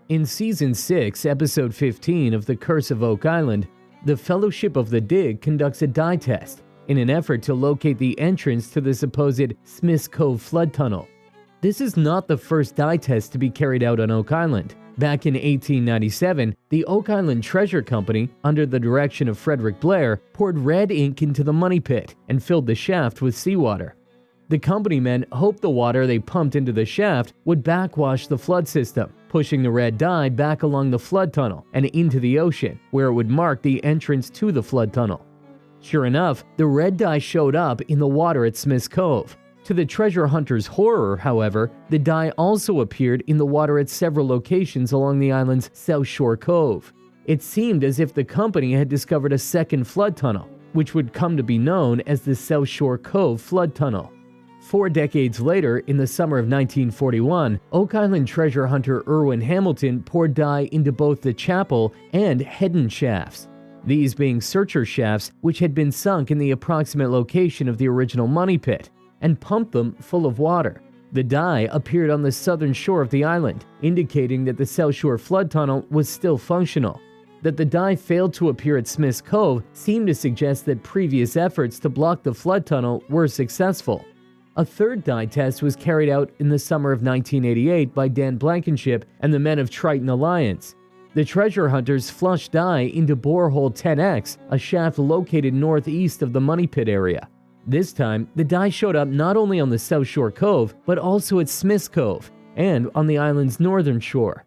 In Season 6, Episode 15 of The Curse of Oak Island, the Fellowship of the Dig conducts a dye test in an effort to locate the entrance to the supposed Smith's Cove flood tunnel. This is not the first dye test to be carried out on Oak Island. Back in 1897, the Oak Island Treasure Company, under the direction of Frederick Blair, poured red ink into the money pit and filled the shaft with seawater. The company men hoped the water they pumped into the shaft would backwash the flood system, pushing the red dye back along the flood tunnel and into the ocean, where it would mark the entrance to the flood tunnel. Sure enough, the red dye showed up in the water at Smith's Cove. To the treasure hunter's horror, however, the dye also appeared in the water at several locations along the island's South Shore Cove. It seemed as if the company had discovered a second flood tunnel, which would come to be known as the South Shore Cove Flood Tunnel. 4 decades later, in the summer of 1941, Oak Island treasure hunter Irwin Hamilton poured dye into both the chapel and Hedden shafts, these being searcher shafts which had been sunk in the approximate location of the original money pit, and pumped them full of water. The dye appeared on the southern shore of the island, indicating that the South Shore Flood Tunnel was still functional. That the dye failed to appear at Smith's Cove seemed to suggest that previous efforts to block the flood tunnel were successful. A third dye test was carried out in the summer of 1988 by Dan Blankenship and the men of Triton Alliance. The treasure hunters flushed dye into borehole 10X, a shaft located northeast of the money pit area. This time, the dye showed up not only on the South Shore Cove, but also at Smith's Cove and on the island's northern shore.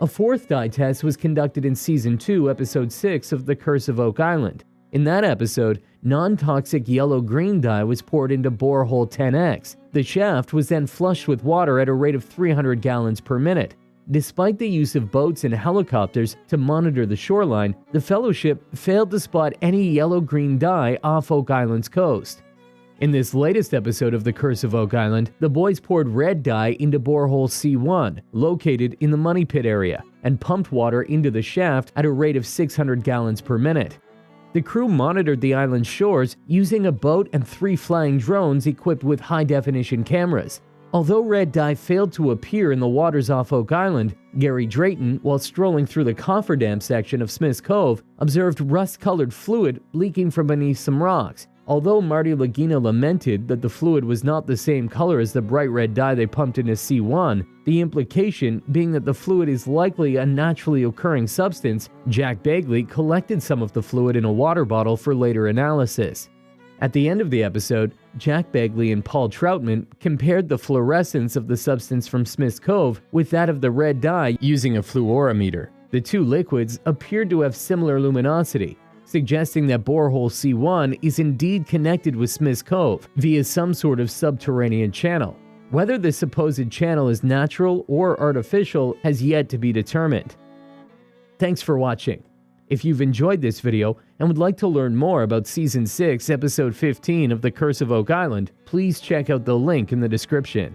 A fourth dye test was conducted in Season 2, Episode 6 of The Curse of Oak Island. In that episode, non-toxic yellow-green dye was poured into borehole 10X. The shaft was then flushed with water at a rate of 300 gallons per minute. Despite the use of boats and helicopters to monitor the shoreline, the Fellowship failed to spot any yellow-green dye off Oak Island's coast. In this latest episode of The Curse of Oak Island, the boys poured red dye into borehole C1, located in the money pit area, and pumped water into the shaft at a rate of 600 gallons per minute. The crew monitored the island's shores using a boat and 3 flying drones equipped with high-definition cameras. Although red dye failed to appear in the waters off Oak Island, Gary Drayton, while strolling through the cofferdam section of Smith's Cove, observed rust-colored fluid leaking from beneath some rocks. Although Marty Lagina lamented that the fluid was not the same color as the bright red dye they pumped into C1, the implication being that the fluid is likely a naturally occurring substance, Jack Bagley collected some of the fluid in a water bottle for later analysis. At the end of the episode, Jack Bagley and Paul Troutman compared the fluorescence of the substance from Smith's Cove with that of the red dye using a fluorometer. The two liquids appeared to have similar luminosity, suggesting that borehole C1 is indeed connected with Smith's Cove via some sort of subterranean channel. Whether the supposed channel is natural or artificial has yet to be determined. Thanks for watching. If you've enjoyed this video and would like to learn more about Season 6, Episode 15 of The Curse of Oak Island, please check out the link in the description.